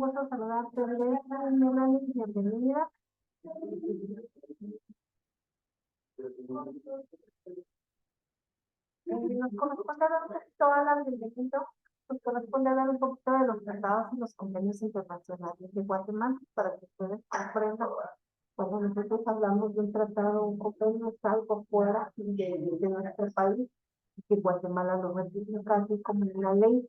gusto saludarte, Melanie, bienvenida. Nos corresponde hablar un poquito, Alan, bienvenido. Nos corresponde hablar un poquito de los tratados y los convenios internacionales de Guatemala para que ustedes comprendan. Cuando nosotros hablamos de un tratado, un convenio es algo fuera de nuestro país, y que Guatemala lo recibe casi como una ley,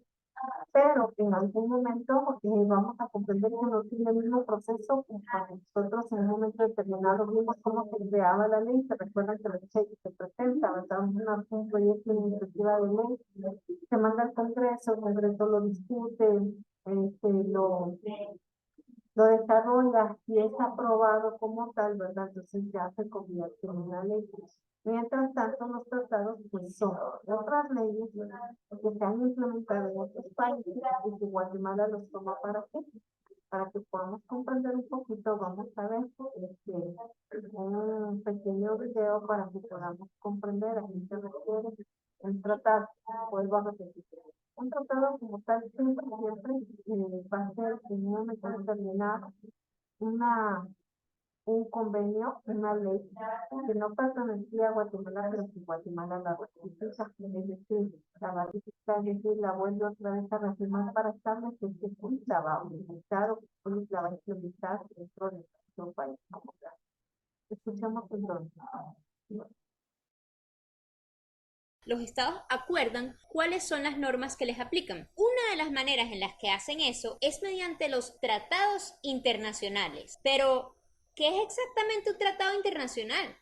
pero en algún momento vamos a comprender que no tiene el mismo proceso que cuando nosotros en un momento determinado vimos cómo se creaba la ley. Se recuerda que la ley se presenta, ¿verdad? Un proyecto de iniciativa de ley, se manda al Congreso, el Congreso lo discute, lo desarrolla y es aprobado como tal, ¿verdad? Entonces ya se convierte en una ley. Mientras tanto, los tratados pues, son otras leyes, ¿verdad?, que se han implementado en otros países y que Guatemala los toma para qué. Para que podamos comprender un poquito, vamos a ver un pequeño video para que podamos comprender a qué se refiere el tratado. Vuelvo a repetir. Un tratado como tal siempre va a ser en un momento determinado una, un convenio, una ley que no pertenecía a Guatemala, pero que Guatemala la ratifica, es decir, la ratifica, es decir, la vuelve otra vez a reafirmar para establecer que la va a utilizar o la va a implementar dentro de nuestro país como tal. Escuchamos entonces. Los estados acuerdan cuáles son las normas que les aplican. Una de las maneras en las que hacen eso es mediante los tratados internacionales. Pero, ¿qué es exactamente un tratado internacional?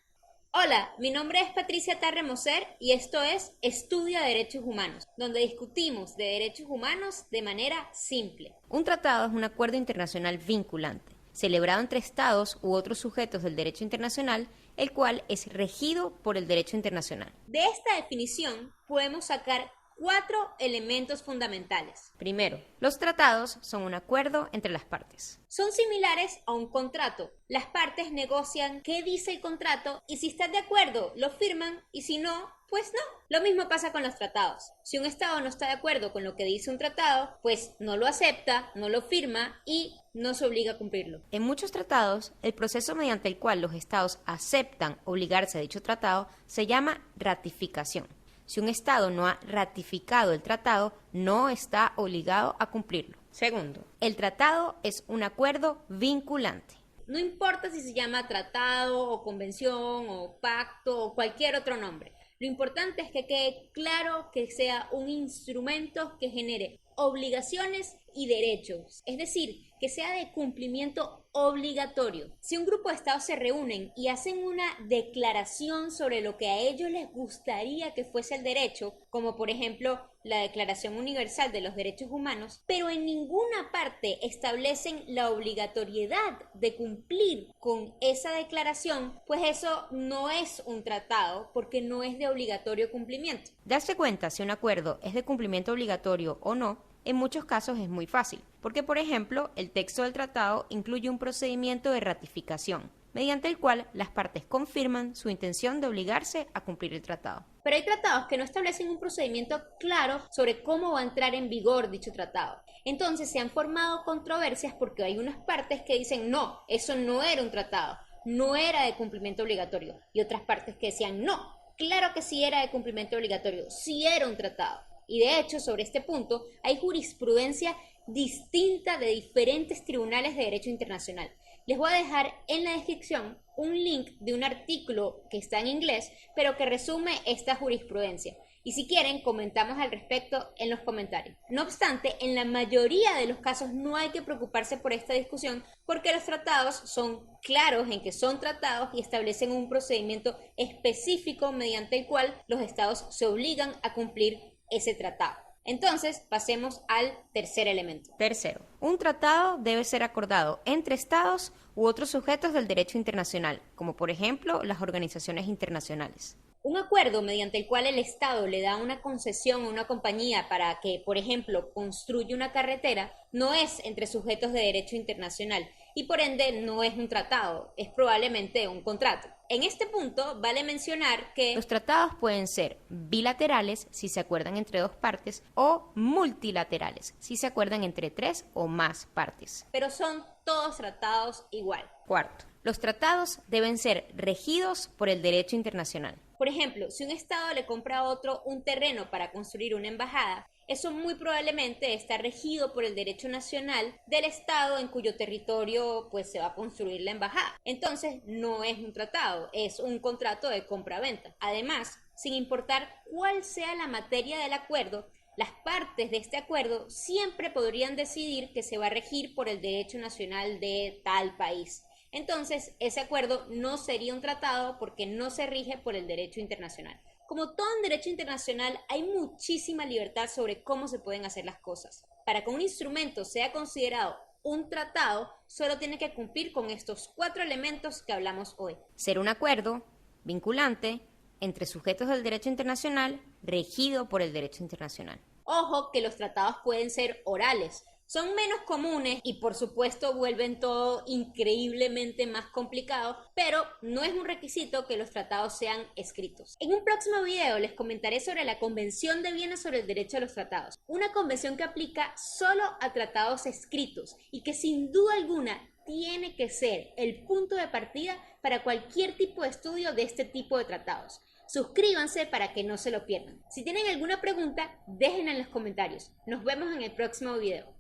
Hola, mi nombre es Patricia Tarre Moser y esto es Estudia Derechos Humanos, donde discutimos de derechos humanos de manera simple. Un tratado es un acuerdo internacional vinculante, celebrado entre estados u otros sujetos del derecho internacional, el cual es regido por el derecho internacional. De esta definición podemos sacar 4 elementos fundamentales. Primero, los tratados son un acuerdo entre las partes. Son similares a un contrato. Las partes negocian qué dice el contrato y si están de acuerdo lo firman y si no, pues no. Lo mismo pasa con los tratados. Si un estado no está de acuerdo con lo que dice un tratado, pues no lo acepta, no lo firma y no se obliga a cumplirlo. En muchos tratados, el proceso mediante el cual los estados aceptan obligarse a dicho tratado se llama ratificación. Si un estado no ha ratificado el tratado, no está obligado a cumplirlo. Segundo, el tratado es un acuerdo vinculante. No importa si se llama tratado o convención o pacto o cualquier otro nombre. Lo importante es que quede claro que sea un instrumento que genere obligaciones y derechos, es decir, que sea de cumplimiento obligatorio. Si un grupo de estados se reúnen y hacen una declaración sobre lo que a ellos les gustaría que fuese el derecho, como por ejemplo la Declaración Universal de los Derechos Humanos, pero en ninguna parte establecen la obligatoriedad de cumplir con esa declaración, pues eso no es un tratado porque no es de obligatorio cumplimiento. Darse cuenta si un acuerdo es de cumplimiento obligatorio o no en muchos casos es muy fácil, porque por ejemplo el texto del tratado incluye un procedimiento de ratificación, mediante el cual las partes confirman su intención de obligarse a cumplir el tratado. Pero hay tratados que no establecen un procedimiento claro sobre cómo va a entrar en vigor dicho tratado. Entonces se han formado controversias porque hay unas partes que dicen no, eso no era un tratado, no era de cumplimiento obligatorio, y otras partes que decían no, claro que sí era de cumplimiento obligatorio, sí era un tratado. Y de hecho, sobre este punto, hay jurisprudencia distinta de diferentes tribunales de derecho internacional. Les voy a dejar en la descripción un link de un artículo que está en inglés, pero que resume esta jurisprudencia. Y si quieren, comentamos al respecto en los comentarios. No obstante, en la mayoría de los casos no hay que preocuparse por esta discusión porque los tratados son claros en que son tratados y establecen un procedimiento específico mediante el cual los estados se obligan a cumplir ese tratado. Entonces, pasemos al tercer elemento. Tercero, un tratado debe ser acordado entre estados u otros sujetos del derecho internacional, como por ejemplo las organizaciones internacionales. Un acuerdo mediante el cual el Estado le da una concesión a una compañía para que, por ejemplo, construya una carretera, no es entre sujetos de derecho internacional, y por ende no es un tratado, es probablemente un contrato. En este punto vale mencionar que los tratados pueden ser bilaterales si se acuerdan entre dos partes o multilaterales si se acuerdan entre tres o más partes. pero son todos tratados igual. Cuarto, los tratados deben ser regidos por el derecho internacional. Por ejemplo, si un estado le compra a otro un terreno para construir una embajada, eso muy probablemente está regido por el derecho nacional del estado en cuyo territorio pues se va a construir la embajada. Entonces, no es un tratado, es un contrato de compra-venta. Además, sin importar cuál sea la materia del acuerdo, las partes de este acuerdo siempre podrían decidir que se va a regir por el derecho nacional de tal país. Entonces, ese acuerdo no sería un tratado porque no se rige por el derecho internacional. Como todo en derecho internacional, hay muchísima libertad sobre cómo se pueden hacer las cosas. Para que un instrumento sea considerado un tratado, solo tiene que cumplir con estos 4 elementos que hablamos hoy. Ser un acuerdo vinculante entre sujetos del derecho internacional regido por el derecho internacional. Ojo que los tratados pueden ser orales, son menos comunes y por supuesto vuelven todo increíblemente más complicado, pero no es un requisito que los tratados sean escritos. En un próximo video les comentaré sobre la Convención de Viena sobre el derecho a los tratados, una convención que aplica solo a tratados escritos y que sin duda alguna tiene que ser el punto de partida para cualquier tipo de estudio de este tipo de tratados. Suscríbanse para que no se lo pierdan. Si tienen alguna pregunta, déjenla en los comentarios. Nos vemos en el próximo video.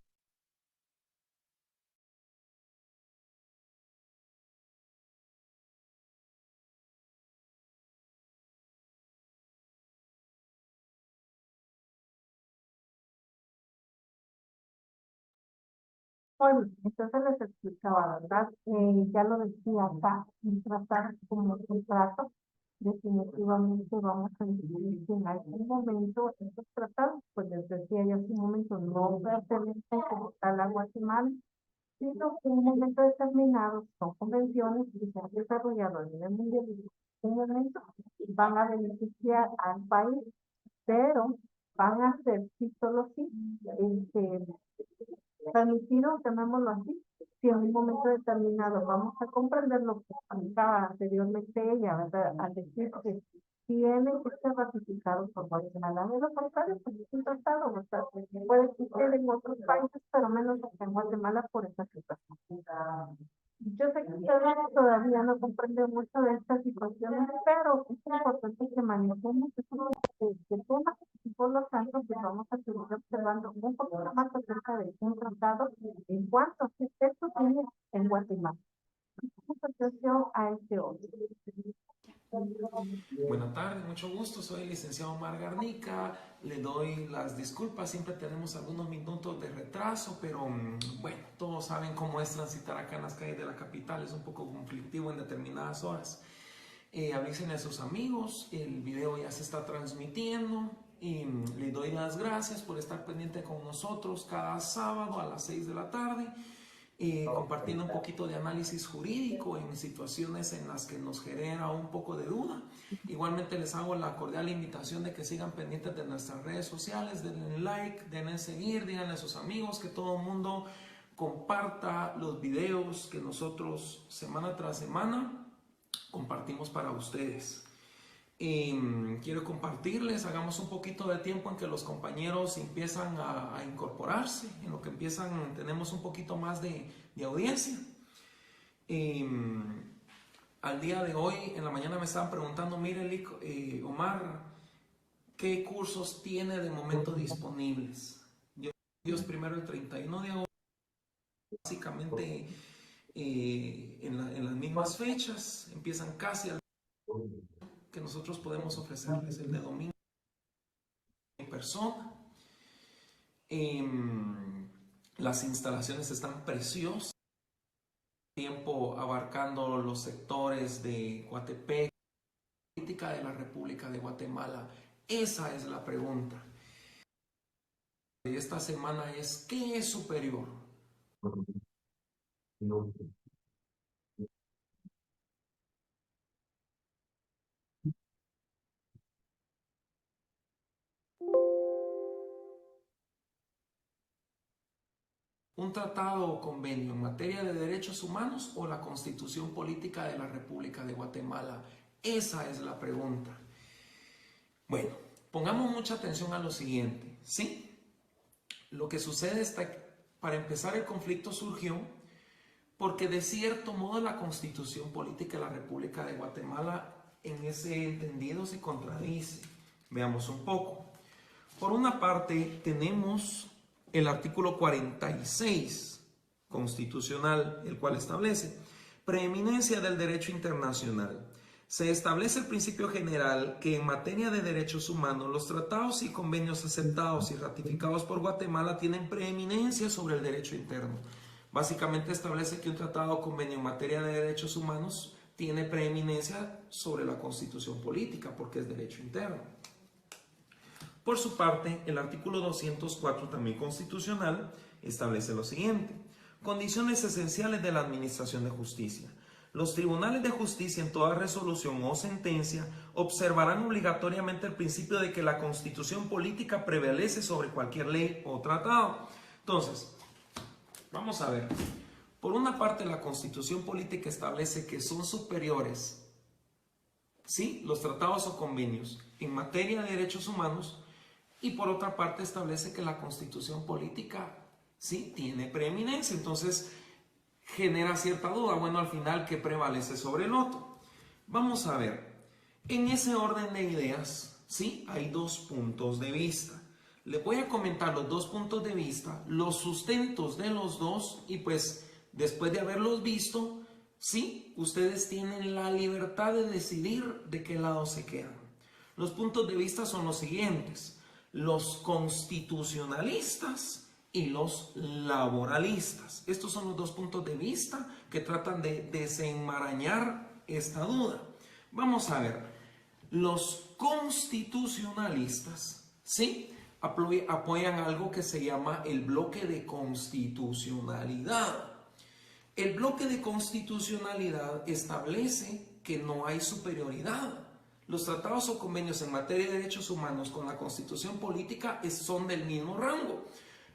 Bueno, entonces les explicaba, ¿verdad? Ya lo decía acá, un tratado como un contrato, definitivamente vamos a decir que en algún momento estos tratados, pues les decía ya hace un momento, no pertenecen como tal a Guatemala, sino que en un momento determinado son convenciones que se han desarrollado a nivel mundial y en un momento van a beneficiar al país, pero van a ser sí solo sí, transmitido, llamémoslo así, si en un momento determinado vamos a comprender lo que explicaba anteriormente ella, ¿verdad? Al decir que tiene que ser ratificado por Guatemala. De lo contrario, pues es un tratado, ¿verdad? Puede existir en otros países, pero menos en Guatemala por esa situación. Yo sé que ustedes todavía no comprenden mucho de estas situaciones, pero es importante que manejemos este tema y por lo tanto pues vamos a seguir observando un poquito más acerca de un tratado en cuanto a qué efecto tiene en Guatemala. En asociación a este otro. Buenas tardes, mucho gusto. Soy el licenciado Omar Garnica. Le doy las disculpas. Siempre tenemos algunos minutos de retraso, pero bueno, todos saben cómo es transitar acá en las calles de la capital. Es un poco conflictivo en determinadas horas. Avisen a sus amigos. El video ya se está transmitiendo. Y le doy las gracias por estar pendiente con nosotros cada sábado a las 6 de la tarde. Compartiendo un poquito de análisis jurídico en situaciones en las que nos genera un poco de duda. Igualmente les hago la cordial invitación de que sigan pendientes de nuestras redes sociales, denle like, denle seguir, díganle a sus amigos, que todo el mundo comparta los videos que nosotros semana tras semana compartimos para ustedes. Quiero compartirles, hagamos un poquito de tiempo en que los compañeros empiezan a incorporarse, en lo que empiezan, tenemos un poquito más de audiencia. Al día de hoy, en la mañana me estaban preguntando, mire Omar, ¿qué cursos tiene de momento disponibles? Dios primero el 31 de agosto, básicamente en las mismas fechas, empiezan casi al que nosotros podemos ofrecerles el de domingo en persona. Las instalaciones están preciosas, tiempo abarcando los sectores de Coatepec, política de la República de Guatemala. Esa es la pregunta de esta semana, es ¿qué es superior? ¿Un tratado o convenio en materia de derechos humanos o la Constitución Política de la República de Guatemala? Esa es la pregunta. Bueno, pongamos mucha atención a lo siguiente, ¿sí? Lo que sucede es que, para empezar, el conflicto surgió porque de cierto modo la Constitución Política de la República de Guatemala en ese entendido se contradice. Veamos un poco. Por una parte tenemos el artículo 46 constitucional, el cual establece preeminencia del derecho internacional. Se establece el principio general que en materia de derechos humanos los tratados y convenios aceptados y ratificados por Guatemala tienen preeminencia sobre el derecho interno. Básicamente establece que un tratado o convenio en materia de derechos humanos tiene preeminencia sobre la Constitución Política porque es derecho interno. Por su parte, el artículo 204, también constitucional, establece lo siguiente: condiciones esenciales de la administración de justicia. Los tribunales de justicia en toda resolución o sentencia observarán obligatoriamente el principio de que la Constitución Política prevalece sobre cualquier ley o tratado. Entonces, vamos a ver. Por una parte, la Constitución Política establece que son superiores, ¿sí?, los tratados o convenios en materia de derechos humanos, y por otra parte establece que la Constitución Política, sí, tiene preeminencia. Entonces genera cierta duda. Bueno, al final, ¿qué prevalece sobre el otro? Vamos a ver. En ese orden de ideas, sí, hay dos puntos de vista. Les voy a comentar los dos puntos de vista, los sustentos de los dos, y pues después de haberlos visto, sí, ustedes tienen la libertad de decidir de qué lado se quedan. Los puntos de vista son los siguientes: los constitucionalistas y los laboralistas. Estos son los dos puntos de vista que tratan de desenmarañar esta duda. Vamos a ver. Los constitucionalistas, ¿sí?, apoyan algo que se llama el bloque de constitucionalidad. El bloque de constitucionalidad establece que no hay superioridad. Los tratados o convenios en materia de derechos humanos con la Constitución Política son del mismo rango.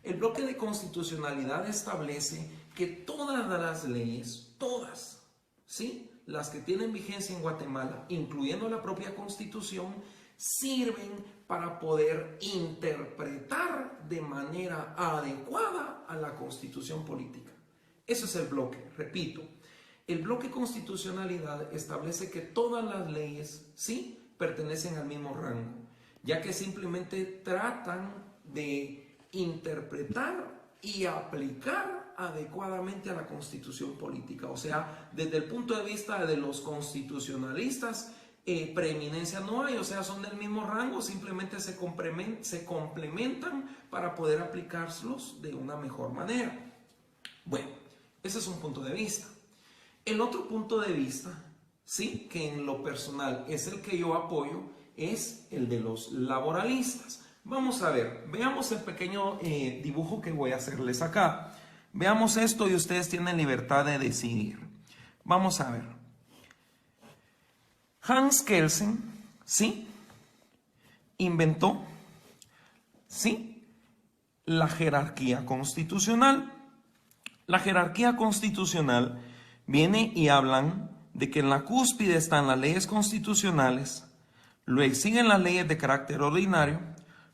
El bloque de constitucionalidad establece que todas las leyes, todas, ¿sí?, las que tienen vigencia en Guatemala, incluyendo la propia Constitución, sirven para poder interpretar de manera adecuada a la Constitución Política. Eso es el bloque, repito. El bloque constitucionalidad establece que todas las leyes, sí, pertenecen al mismo rango, ya que simplemente tratan de interpretar y aplicar adecuadamente a la Constitución Política. O sea, desde el punto de vista de los constitucionalistas, preeminencia no hay, o sea, son del mismo rango, simplemente se complementan para poder aplicarlos de una mejor manera. Bueno, ese es un punto de vista. El otro punto de vista, sí, que en lo personal es el que yo apoyo, es el de los laboralistas. Vamos a ver, veamos el pequeño dibujo que voy a hacerles acá. Veamos esto y ustedes tienen libertad de decidir. Vamos a ver. Hans Kelsen, sí, inventó, sí, la jerarquía constitucional. La jerarquía constitucional viene y hablan de que en la cúspide están las leyes constitucionales, luego siguen las leyes de carácter ordinario,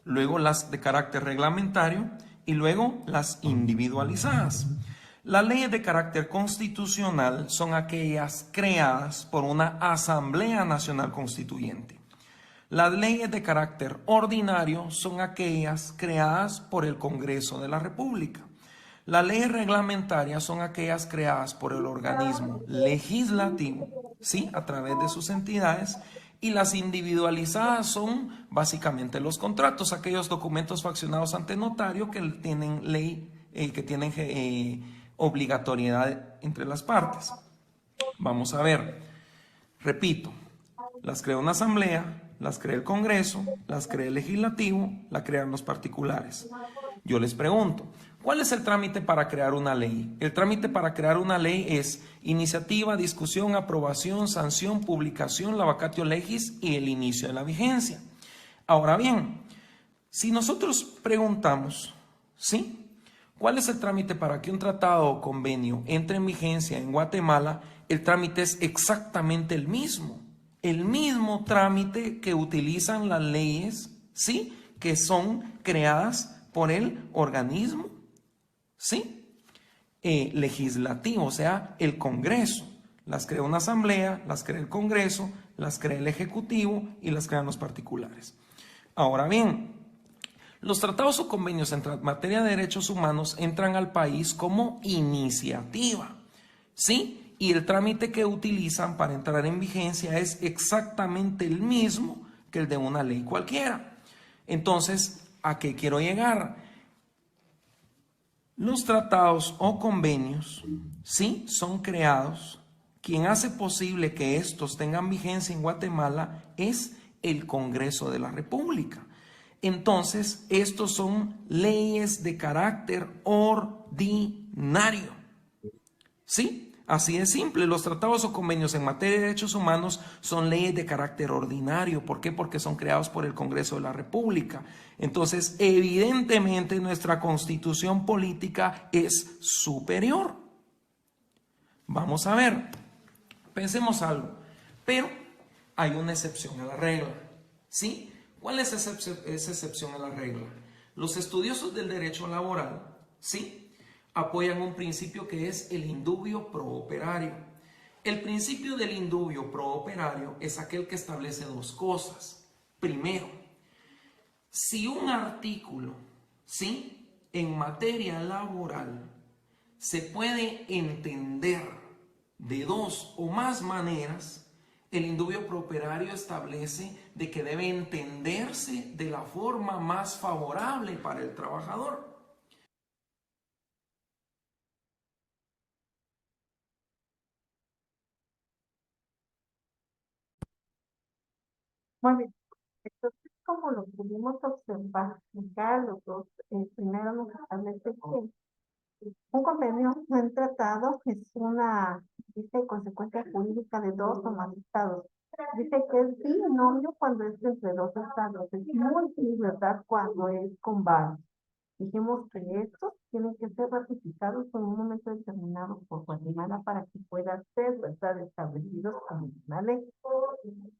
luego las de carácter reglamentario y luego las individualizadas. Las leyes de carácter constitucional son aquellas creadas por una Asamblea Nacional Constituyente. Las leyes de carácter ordinario son aquellas creadas por el Congreso de la República. Las leyes reglamentarias son aquellas creadas por el organismo legislativo, ¿sí?, a través de sus entidades. Y las individualizadas son básicamente los contratos, aquellos documentos faccionados ante notario que tienen obligatoriedad entre las partes. Vamos a ver, repito, las crea una asamblea, las crea el Congreso, las crea el legislativo, las crean los particulares. Yo les pregunto, ¿cuál es el trámite para crear una ley? El trámite para crear una ley es iniciativa, discusión, aprobación, sanción, publicación, la vacatio legis y el inicio de la vigencia. Ahora bien, si nosotros preguntamos, ¿sí?, ¿Cuál es el trámite para que un tratado o convenio entre en vigencia en Guatemala? El trámite es exactamente el mismo trámite que utilizan las leyes, ¿sí? Que son creadas por el organismo, ¿sí? Legislativo, o sea, el Congreso. Las crea una asamblea, las crea el Congreso, las crea el Ejecutivo y las crean los particulares. Ahora bien, los tratados o convenios en materia de derechos humanos entran al país como iniciativa, ¿sí? Y el trámite que utilizan para entrar en vigencia es exactamente el mismo que el de una ley cualquiera. Entonces, ¿a qué quiero llegar? Los tratados o convenios, sí, son creados. Quien hace posible que estos tengan vigencia en Guatemala es el Congreso de la República. Entonces, estos son leyes de carácter ordinario. ¿Sí? Así de simple. Los tratados o convenios en materia de derechos humanos son leyes de carácter ordinario. ¿Por qué? Porque son creados por el Congreso de la República. Entonces, evidentemente, nuestra constitución política es superior. Vamos a ver, pensemos algo, pero hay una excepción a la regla. ¿Sí? ¿Cuál es esa excepción a la regla? Los estudiosos del derecho laboral, ¿sí?, apoyan un principio que es el indubio pro operario. El principio del indubio pro operario es aquel que establece dos cosas. Primero, si un artículo, ¿sí?, en materia laboral se puede entender de dos o más maneras, el indubio pro operario establece de que debe entenderse de la forma más favorable para el trabajador. Muy bien. Entonces, como lo pudimos observar, acá los dos, primero nos establece que un convenio, un tratado, es una, dice, consecuencia jurídica de dos o más estados. Dice que es binomio cuando es entre dos estados, es multi-verdad cuando es con varios. Dijimos que estos tienen que ser ratificados en un momento determinado por Guatemala para que puedan ser, ¿verdad?, establecidos como una ley.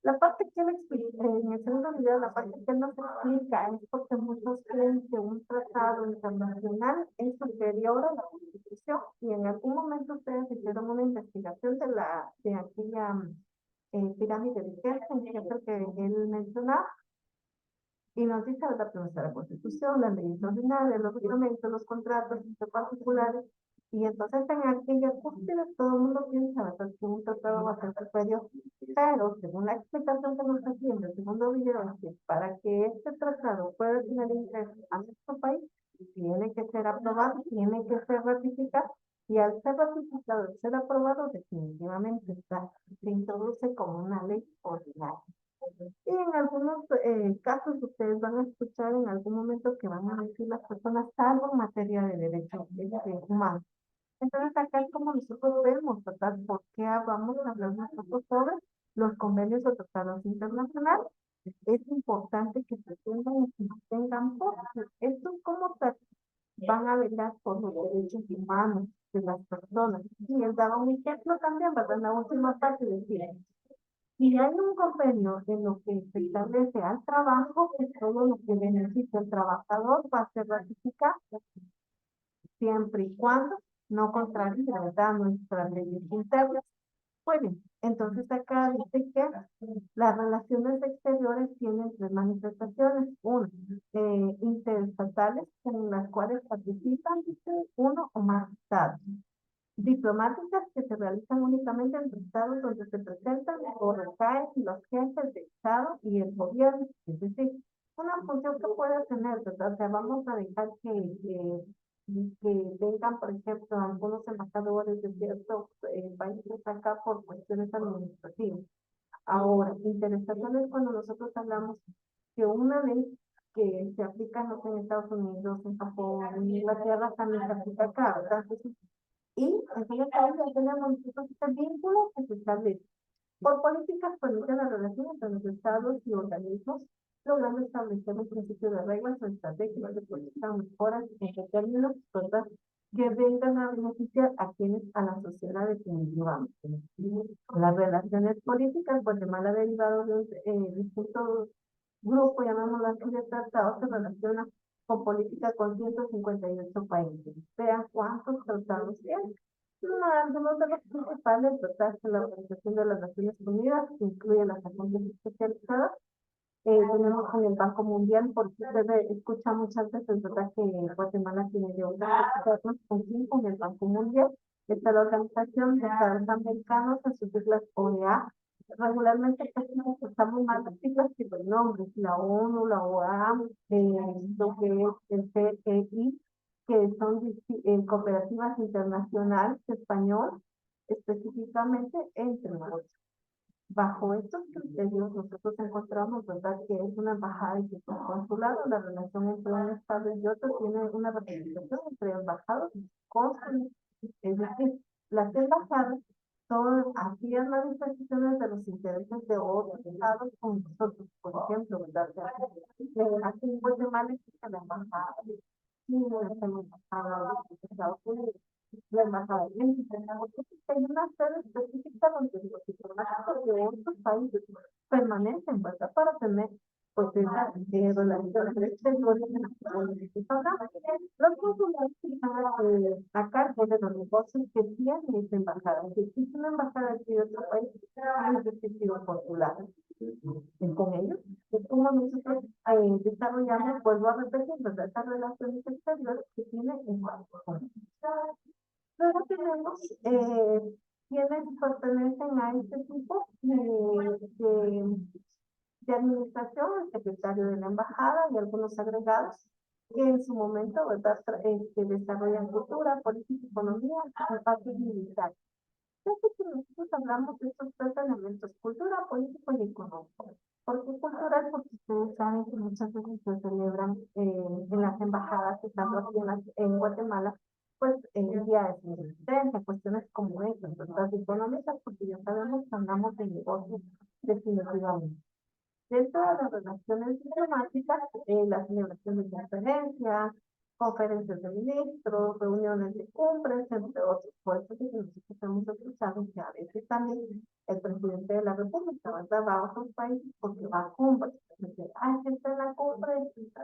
La parte que él explica, en el segundo video, la parte que él nos explica es porque muchos creen que un tratado internacional es superior a la Constitución, y en algún momento ustedes hicieron una investigación de aquella pirámide de Kelsen, que es el que él mencionaba, y nos dice, ¿verdad?, que nuestra Constitución, las leyes ordinarias, los reglamentos, los contratos particulares, y entonces en aquella cúspide todo el mundo piensa, ¿verdad?, que un tratado va a ser superior, pero según la explicación que nos está haciendo el segundo video, es que para que este tratado pueda tener ingreso a nuestro país, tiene que ser aprobado, tiene que ser ratificado, y al ser ratificado, al ser aprobado, definitivamente se introduce como una ley ordinaria. Y en algunos casos ustedes van a escuchar en algún momento que van a decir las personas salvo en materia de derechos humanos. Entonces acá es como nosotros vemos, ¿verdad? ¿Por qué vamos a hablar nosotros sobre los convenios o tratados internacionales? Es importante que se tengan y que se tengan, porque esto es como van a velar por los derechos humanos de las personas. Y él daba un ejemplo también, ¿verdad? En la última parte decía, si hay un convenio en lo que se establece al trabajo, que todo lo que beneficia al trabajador va a ser ratificado, siempre y cuando no contraríe, ¿verdad?, nuestras leyes internas. Bueno, entonces acá dice que las relaciones exteriores tienen tres manifestaciones. Una, interestatales, en las cuales participan, dice, uno o más estados. Diplomáticas, que se realizan únicamente en estados donde se presentan o recaen los jefes de Estado y el gobierno. Es decir, una función que puede tener, ¿verdad? O sea, vamos a dejar que vengan, por ejemplo, algunos embajadores de ciertos países acá por cuestiones administrativas. Ahora, interesaciones, cuando nosotros hablamos que una ley que se aplica, no sé, en Estados Unidos, en Japón, en Inglaterra, también se aplica acá, ¿verdad? Y entonces ahí ya tenemos este vínculo que se establece. Por políticas permiten la relación entre los estados y organismos logrando establecer un principio de reglas o estrategias de política mejoras en términos, ¿verdad?, que vengan a beneficiar a quienes, a la sociedad definitivamente. Las relaciones políticas, Guatemala derivado de un distinto grupo, llamémoslo así, de tratados, se relaciona con política con 158 países. Vean cuántos tratados tienen. Algunos de los principales tratados de la Organización de las Naciones Unidas, que incluye las agencias especializadas. Tenemos con el Banco Mundial, porque usted escucha muchas veces, ¿verdad?, que Guatemala tiene deudas externas con el Banco Mundial. Está la Organización de Estados Americanos, en sus siglas OEA. Regularmente casi nos usamos más las siglas que los nombres, la ONU, la OEA, lo que es el CEI, que son cooperativas internacionales español, específicamente entre otros. Bajo estos criterios, nosotros encontramos, ¿verdad?, que es una embajada y que es un consulado. La relación entre un Estado y otro tiene una representación entre embajados y cónsules. Es decir, las embajadas son aquellas manifestaciones de los intereses de otros estados con nosotros. Por ejemplo, ¿verdad? Aquí en Guatemala existe la embajada de Chile, la embajada de Estados Unidos, la embajada de México. Hay una sede específica donde los diplomáticos de otros países permanecen, ¿verdad?, para tener pues esa relaciones exteriores en las que hablamos. Los consulados están a cargo de los negocios que tiene esa embajada. Si existe una embajada aquí de otro país, hay existido consular. Con ellos es como nosotros desarrollamos, vuelvo a repetir, ¿verdad?, esas relaciones exteriores que tiene en Guatemala. Luego tenemos quienes pertenecen a este tipo de administración, el secretario de la embajada y algunos agregados que en su momento, ¿verdad?, que desarrollan cultura, política, economía y parte militar. Entonces, que nosotros hablamos de estos tres elementos: cultura, político y económico. ¿Por qué cultural? Porque ustedes saben que muchas veces se celebran en las embajadas, estando aquí en Guatemala, pues el día de su independencia, cuestiones como esas, ¿verdad?, económicas, porque ya sabemos que andamos en negocios definitivamente. Dentro de las relaciones diplomáticas, la celebración de conferencias, conferencias de ministros, reuniones de cumbres, entre otros puestos que nosotros hemos escuchado que a veces también el presidente de la República, ¿verdad?, va a otros países porque va a cumbres. Que está en la cumbre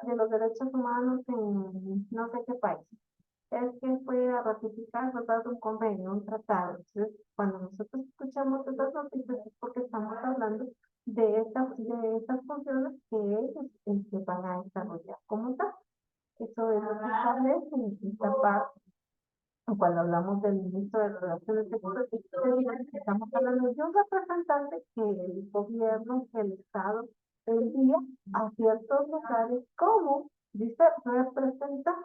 de los derechos humanos en no sé qué país. Es que fue a ratificar, ¿verdad?, un convenio, un tratado. Entonces, cuando nosotros escuchamos esas noticias es porque estamos hablando de estas funciones que ellos van a desarrollar como tal. Eso es lo que establece en esta parte. Cuando hablamos del ministro de Relaciones Exteriores, estamos hablando de un representante que el gobierno, que el Estado envía a ciertos lugares como, dice, representa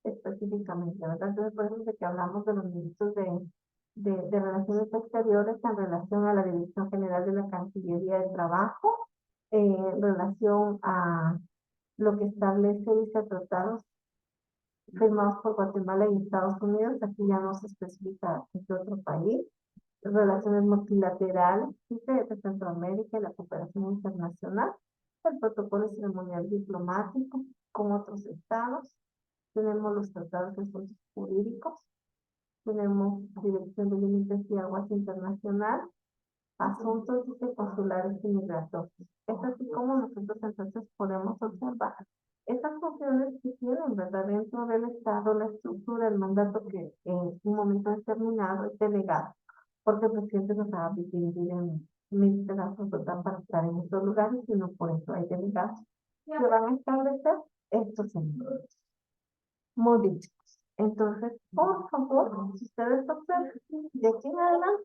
específicamente, ¿verdad? Entonces, por eso es de que hablamos de los ministros de Relaciones Exteriores en relación a la Dirección General de la Cancillería de Trabajo, en relación a lo que establece, dice, tratados firmados por Guatemala y Estados Unidos. Aquí ya no se especifica qué otro país. Relaciones multilaterales, dice, de Centroamérica y la cooperación internacional, el protocolo ceremonial diplomático con otros estados. Tenemos los tratados de asuntos jurídicos, tenemos Dirección de Límites y Aguas Internacional, asuntos consulares y migratorios. Es así como nosotros entonces podemos observar estas funciones que tienen, ¿verdad?, dentro del Estado, la estructura, el mandato que en un momento determinado es delegado, porque el presidente nos va a dividir en mil pedazos, ¿verdad?, para estar en estos lugares, sino por eso hay delegados que van a establecer estos centros módicos. Entonces, por favor, si ustedes observan, de aquí en adelante,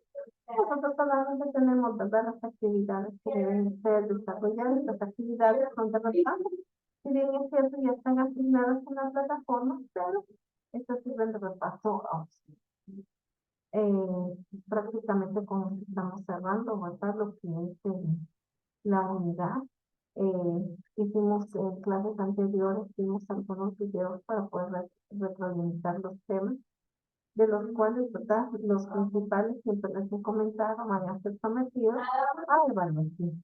nosotros solamente tenemos, ¿verdad?, las actividades que deben ser desarrolladas. Estas actividades son de respaldo. Si bien es cierto, ya están asignadas en la plataforma, pero estas sirven de repaso a ustedes. Prácticamente con esto estamos cerrando, ¿verdad?, lo que es la unidad. Hicimos clases anteriores, hicimos algunos videos para poder retroalimentar los temas, de los cuales, ¿verdad?, los principales siempre les he comentado van a ser sometidos a evaluación.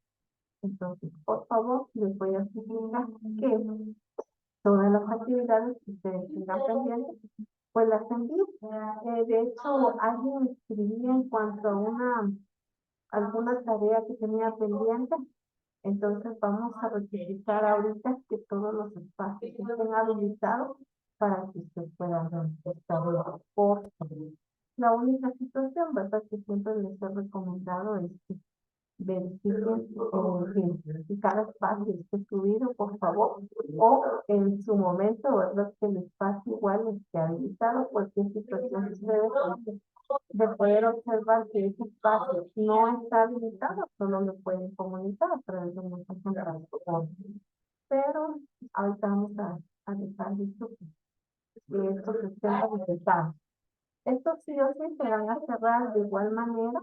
Entonces, por favor, les voy a explicar que todas las actividades que ustedes tengan pendientes, pues las envíen. De hecho, alguien me escribía en cuanto a alguna tarea que tenía pendiente. Entonces vamos a rectificar ahorita que todos los espacios estén habilitados para que usted pueda ver esta vez. Por favor. La única situación, ¿verdad? Que siempre les he recomendado es que verifiquen que cada espacio esté subido, por favor, o en su momento, ¿verdad? Que el espacio igual esté habilitado, cualquier situación ustedes de poder observar que ese espacio no está habilitado, solo lo pueden comunicar a través de un mensaje en transporte. Pero ahorita vamos a dejar visto que estos estén habilitados. Estos sí o sí se van a cerrar de igual manera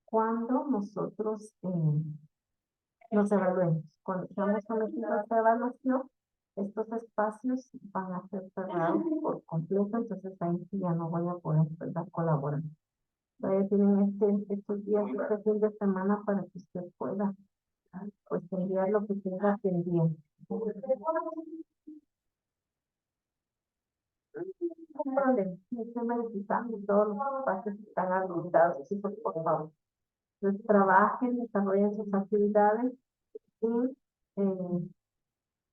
cuando nosotros nos evaluemos. Cuando estamos sometidos a esta evaluación, estos espacios van a ser cerrados por completo, entonces ahí sí ya no voy a poder, ¿verdad?, colaborar. Todavía tienen estos días, este fin de semana para que usted pueda, pues, enviar lo que tenga pendiente. No problema, estoy verificando todos los espacios que están habilitados, chicos, por favor. Entonces, trabajen, desarrollen sus actividades y,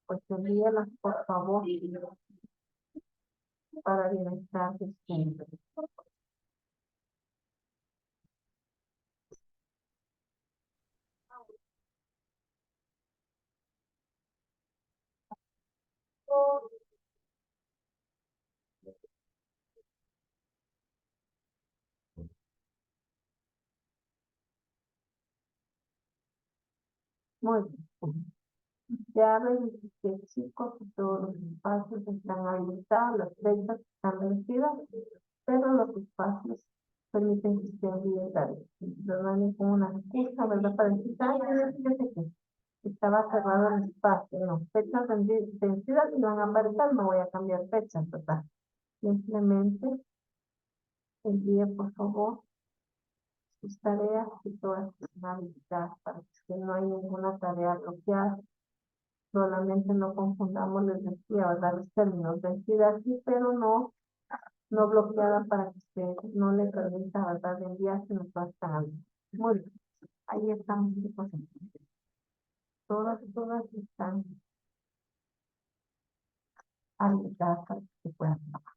pues, envíelas, por favor, para bienestar de siempre. Muy bien. Ya verifiqué, chicos, que todos los espacios están habilitados, las fechas están vencidas, pero los espacios permiten que usted envíe tareas. No hay ninguna excusa, ¿verdad? Para decir, ay, fíjese que estaba cerrado el espacio. No, fechas vencidas y van a aparecer, no voy a cambiar fechas, ¿verdad? Simplemente envíe, por favor, sus tareas y todas están habilitadas para que no hay ninguna tarea bloqueada. Solamente no confundamos, les decía, ¿verdad? Los términos vencida sí, pero no bloqueada para que usted no le permita, ¿verdad?, de enviarse no está bien. Muy bien, ahí estamos, chicos. Todas están habilitadas para que se puedan trabajar.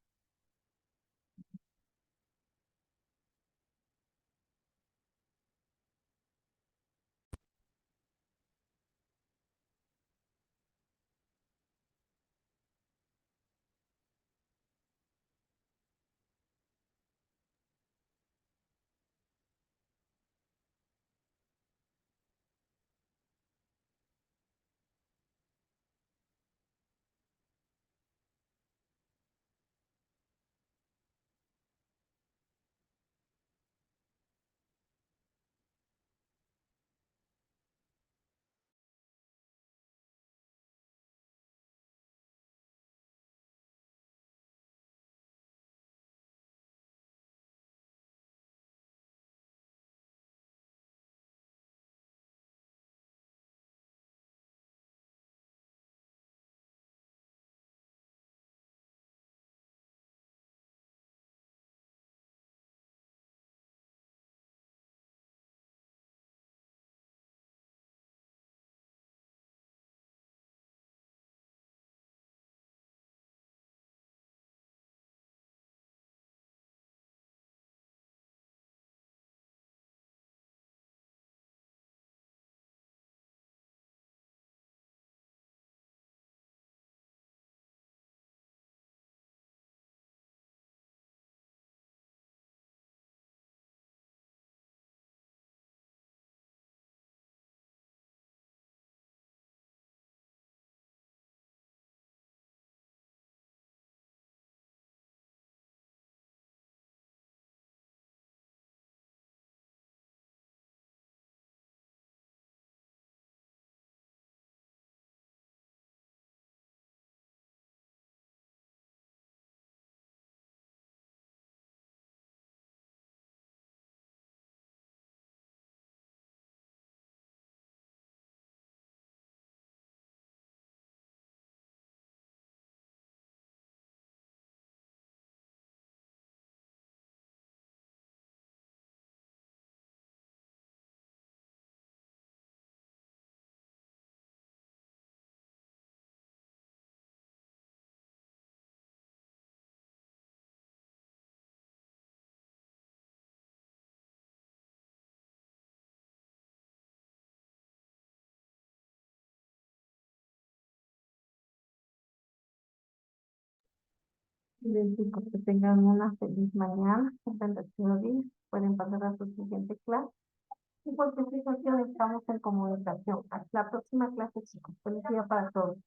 Les digo que tengan una feliz mañana, un bendecido día. Pueden pasar a su siguiente clase. Y cualquier situación estamos en comunicación. Hasta la próxima clase, chicos. Feliz día para todos.